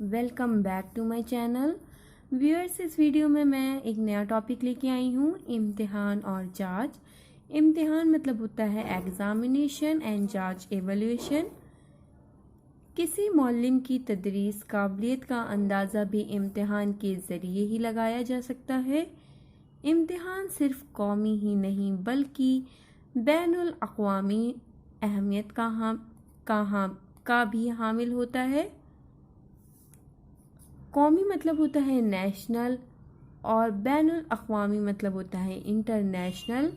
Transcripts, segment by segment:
Welcome back to my channel viewers. इस video में मैं एक नया टॉपिक लेके आई हूँ, इम्तिहान और जांच। इम्तिहान मतलब होता है एग्जामिनेशन एंड जांच एवल्यूएशन। किसी मौलिम की तदरीस काबिलियत का अंदाज़ा भी इम्तिहान के ज़रिए ही लगाया जा सकता है। इम्तिहान सिर्फ कौमी ही नहीं बल्कि बैनुल अक़वामी अहमियत का भी हामिल होता है। कौमी मतलब होता है नेशनल और बैनुल अक़वामी मतलब होता है इंटरनेशनल।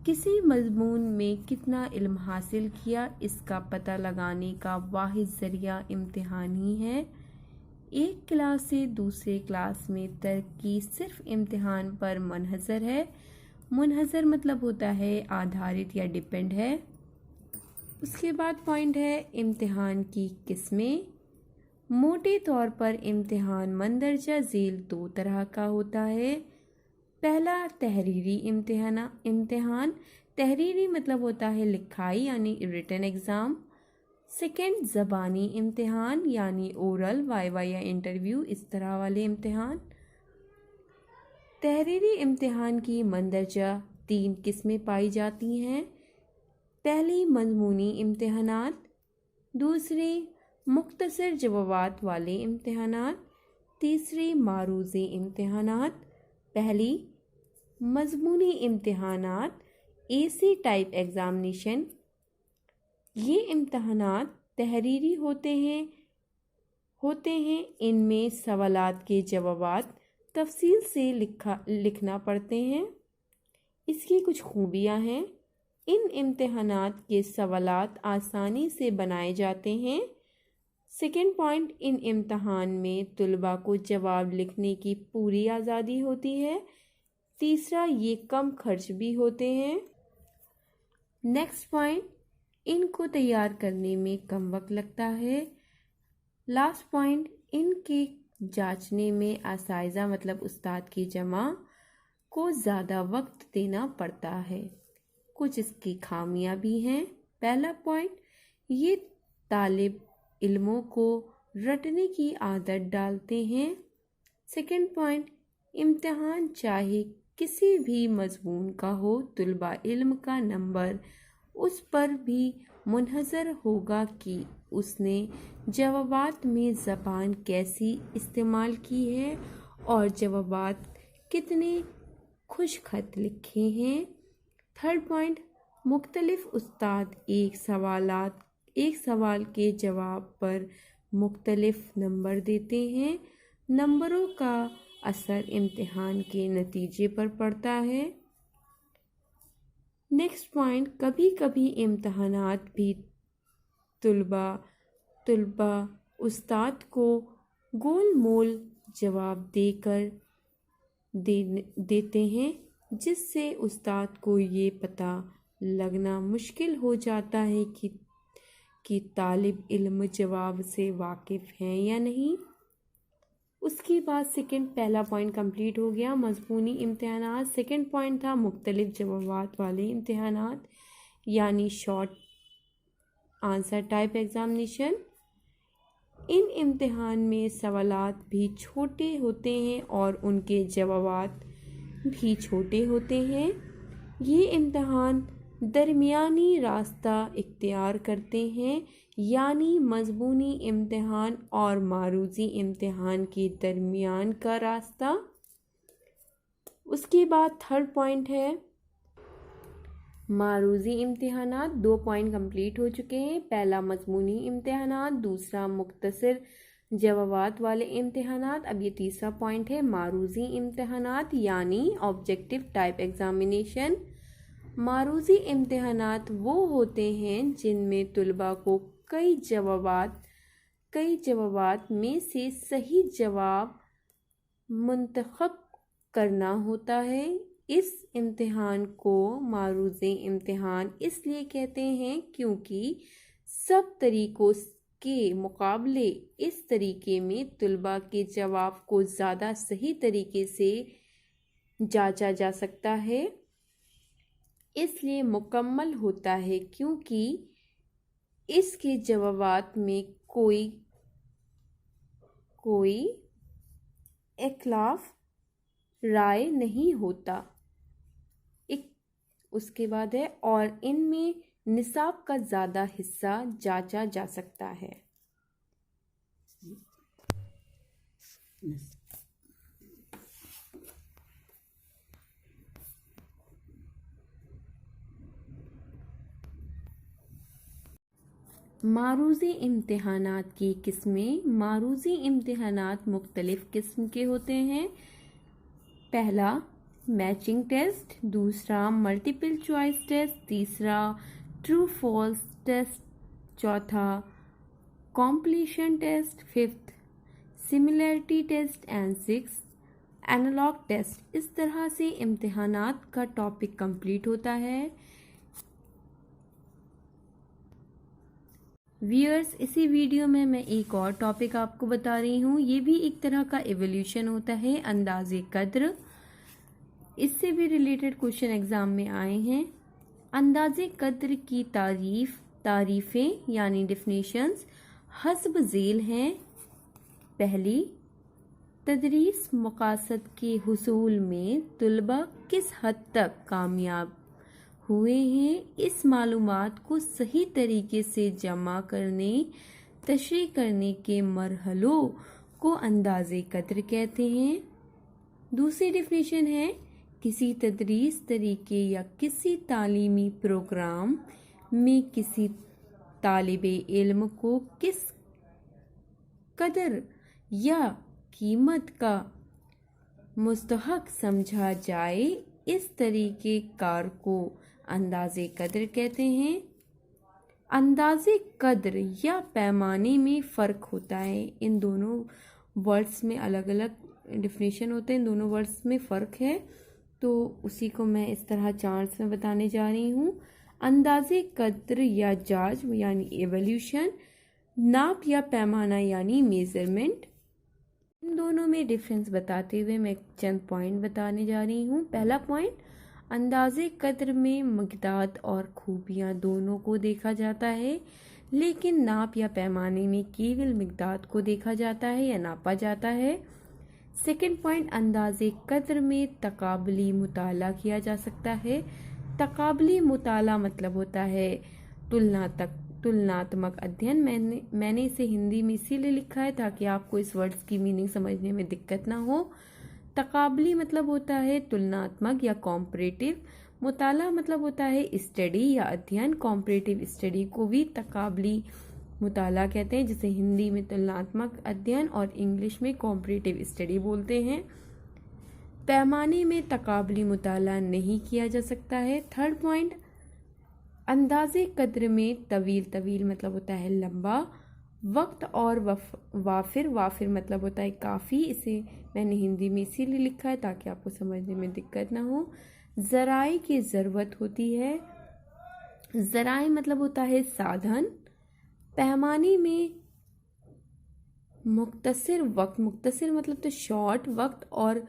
किसी मज़मून में कितना इल्म हासिल किया इसका पता लगाने का वाहिद ज़रिया इम्तिहान ही है। एक क्लास से दूसरे क्लास में तरक्की सिर्फ इम्तिहान पर मुनहसर है। मुनहसर मतलब होता है आधारित या डिपेंड है। उसके बाद पॉइंट है इम्तिहान की किस्में। मोटे तौर पर इम्तिहान मंदरजा झेल दो तरह का होता है। पहला तहरीरी इम्तिहान। तहरीरी मतलब होता है लिखाई यानी रिटन एग्ज़ाम। सेकंड ज़बानी इम्तिहान यानी ओरल वाइवा या इंटरव्यू, इस तरह वाले इम्तिहान। तहरीरी इम्तिहान की मंदरजा 3 किस्में पाई जाती हैं। पहली मज़मूनी इम्तिहानात, दूसरी मुख्तसर जवाबात वाले इम्तिहानात, तीसरी मारूज़ी इम्तिहानात। पहली मज़मूनी इम्तिहानात एसी टाइप एग्ज़ामिनेशन। ये इम्तिहानात तहरीरी होते हैं। इनमें सवालात के जवाबात तफसील से लिखना पड़ते हैं। इसकी कुछ खूबियाँ हैं। इन इम्तिहानात के सवालात आसानी से बनाए जाते हैं। सेकेंड पॉइंट, इन इम्तिहान में तुलबा को जवाब लिखने की पूरी आज़ादी होती है। तीसरा, ये कम खर्च भी होते हैं। नेक्स्ट पॉइंट, इनको तैयार करने में कम वक्त लगता है। लास्ट पॉइंट, इनके जांचने में असाइज़ा मतलब उस्ताद की जमा को ज़्यादा वक्त देना पड़ता है। कुछ इसकी खामियां भी हैं। पहला पॉइंट, ये तालिब इल्मों को रटने की आदत डालते हैं। सेकंड पॉइंट, इम्तिहान चाहे किसी भी मज़मून का हो, तुलबा इल्म का नंबर उस पर भी मुनहसर होगा कि उसने जवाबात में ज़बान कैसी इस्तेमाल की है और जवाबात कितने खुशखत लिखे हैं। थर्ड पॉइंट, मुख्तलिफ उस्ताद एक सवाल के जवाब पर मुख्तलिफ नंबर देते हैं। नंबरों का असर इम्तिहान के नतीजे पर पड़ता है। नेक्स्ट पॉइंट, कभी कभी इम्तिहानात भी तुलबा उस्ताद को गोल मोल जवाब देते हैं, जिससे उस्ताद को ये पता लगना मुश्किल हो जाता है कि तालिब इल्म जवाब से वाकिफ़ हैं या नहीं। उसके बाद पहला पॉइंट कंप्लीट हो गया, मज़मूनी इम्तिहानात। सेकंड पॉइंट था मुख्तलिफ जवाबात वाले इम्तिहानात यानी शॉर्ट आंसर टाइप एग्ज़ामिनेशन। इन इम्तिहान में सवालात भी छोटे होते हैं और उनके जवाबात भी छोटे होते हैं। ये इम्तिहान दरमियानी रास्ता इख्तियार करते हैं यानी मज़मूनी इम्तिहान और मारूज़ी इम्तिहान के दरमियान का रास्ता। उसके बाद थर्ड पॉइंट है मारूज़ी इम्तिहानात। 2 पॉइंट कंप्लीट हो चुके हैं। पहला मज़मूनी इम्तिहानात, दूसरा मुख्तसर जवाबात वाले इम्तिहानात। अब ये तीसरा पॉइंट है मारूज़ी इम्तिहानात यानी ऑब्जेक्टिव टाइप एग्ज़ामिनेशन। मारूज़ी इम्तिहानात वो होते हैं जिनमें तुलबा को कई जवाबात में से सही जवाब मुंतखब करना होता है। इस इम्तिहान को मारूज़ी इम्तिहान इसलिए कहते हैं क्योंकि सब तरीकों के मुकाबले इस तरीके में तुलबा के जवाब को ज़्यादा सही तरीके से जांचा जा सकता है, इसलिए मुकम्मल होता है क्योंकि इसके जवाबात में कोई कोई इख्लाफ राय नहीं होता। एक उसके बाद है और इनमें निसाब का ज़्यादा हिस्सा जांचा जा सकता है। मारूज़ी इम्तिहानात की किस्में। मारूज़ी इम्तिहानात मुख्तलिफ़ किस्म के होते हैं। पहला मैचिंग टेस्ट, दूसरा मल्टीपल चॉइस टेस्ट, तीसरा ट्रू फॉल्स टेस्ट, चौथा completion test, fifth similarity test and six analog test. इस तरह से इम्तिहानात का टॉपिक कंप्लीट होता है। व्यूअर्स, इसी वीडियो में मैं एक और टॉपिक आपको बता रही हूँ। ये भी एक तरह का एवोल्यूशन होता है, अंदाज़े कद्र। इससे भी रिलेटेड क्वेश्चन एग्ज़ाम में आए हैं। अंदाज़े कद्र की तारीफ़ें यानी डिफिनेशंस हस्ब झेल हैं। पहली, तदरीस मकासद के हुसूल में तुलबा किस हद तक कामयाब हुए हैं, इस मालूमात को सही तरीके से जमा करने, तशरीह करने के मरहलों को अंदाज़े कद्र कहते हैं। दूसरी डिफिनेशन है, किसी तदरीस तरीके या किसी तालीमी प्रोग्राम में किसी तालिबे इल्म को किस कदर या कीमत का मुस्तहक समझा जाए, इस तरीके कार को अंदाज़े कद्र कहते हैं। अंदाज़े कद्र या पैमाने में फ़र्क होता है। इन दोनों वर्ड्स में अलग अलग डिफिनेशन होते हैं, इन दोनों वर्ड्स में फ़र्क है, तो उसी को मैं इस तरह चार्ट्स में बताने जा रही हूँ। अंदाज़े कद्र या जाज यानी एवोल्यूशन, नाप या पैमाना यानी मेज़रमेंट। इन दोनों में डिफरेंस बताते हुए मैं चंद पॉइंट बताने जा रही हूँ। पहला पॉइंट, अंदाज़े कद्र में मिक़दार और खूबियाँ दोनों को देखा जाता है, लेकिन नाप या पैमाने में केवल मिक़दार को देखा जाता है या नापा जाता है। सेकंड पॉइंट, अंदाज़े कद्र में तकाबली मुताला किया जा सकता है। तकाबली मुताला मतलब होता है तुलनात्मक अध्ययन। मैंने इसे हिंदी में इसीलिए लिखा है ताकि आपको इस वर्ड्स की मीनिंग समझने में दिक्कत ना हो। तकाबली मतलब होता है तुलनात्मक या कॉम्परेटिव। मुताला मतलब होता है स्टडी या अध्ययन। कॉम्परेटिव स्टडी को भी तकाबली मुताला कहते हैं, जिसे हिंदी में तुलनात्मक अध्ययन और इंग्लिश में कॉम्परेटिव स्टडी बोलते हैं। पैमाने में तकाबली मुताला नहीं किया जा सकता है। थर्ड पॉइंट, अंदाज़े कद्र में तवील मतलब होता है लंबा वक्त और वाफिर मतलब होता है काफ़ी। इसे मैंने हिंदी में इसीलिए लिखा है ताकि आपको समझने में दिक्कत ना हो। ज़राए की ज़रूरत होती है। ज़राए मतलब होता है साधन। पैमाने में मुख्तसर मतलब तो शॉर्ट वक्त और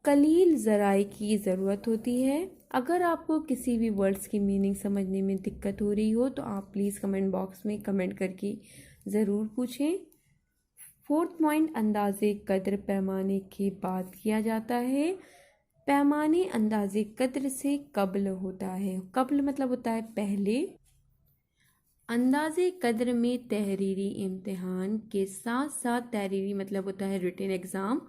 कलील ज़राए की ज़रूरत होती है। अगर आपको किसी भी वर्ड्स की मीनिंग समझने में दिक्कत हो रही हो तो आप प्लीज़ कमेंट बॉक्स में कमेंट करके ज़रूर पूछें। फोर्थ पॉइंट, अंदाज़े कद्र पैमाने के बाद किया जाता है। पैमाने अंदाज़े कद्र से कब्ल होता है। कब्ल मतलब होता है पहले। अंदाज़े कद्र में तहरीरी इम्तिहान के साथ साथ, तहरीरी मतलब होता है रिटन एग्ज़ाम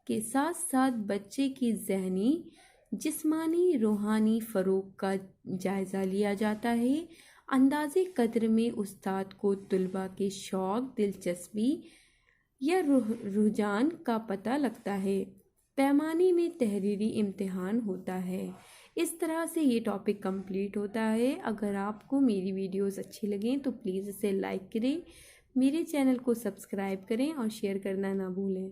के साथ साथ, बच्चे की ज़हनी, जिस्मानी, रूहानी फ़रोग़ का जायज़ा लिया जाता है। अंदाज़े कद्र में उस्ताद को तुलबा के शौक़, दिलचस्पी या रुझान का पता लगता है। पैमाने में तहरीरी इम्तिहान होता है। इस तरह से ये टॉपिक कंप्लीट होता है। अगर आपको मेरी वीडियोस अच्छी लगें तो प्लीज़ इसे लाइक करें, मेरे चैनल को सब्सक्राइब करें और शेयर करना ना भूलें।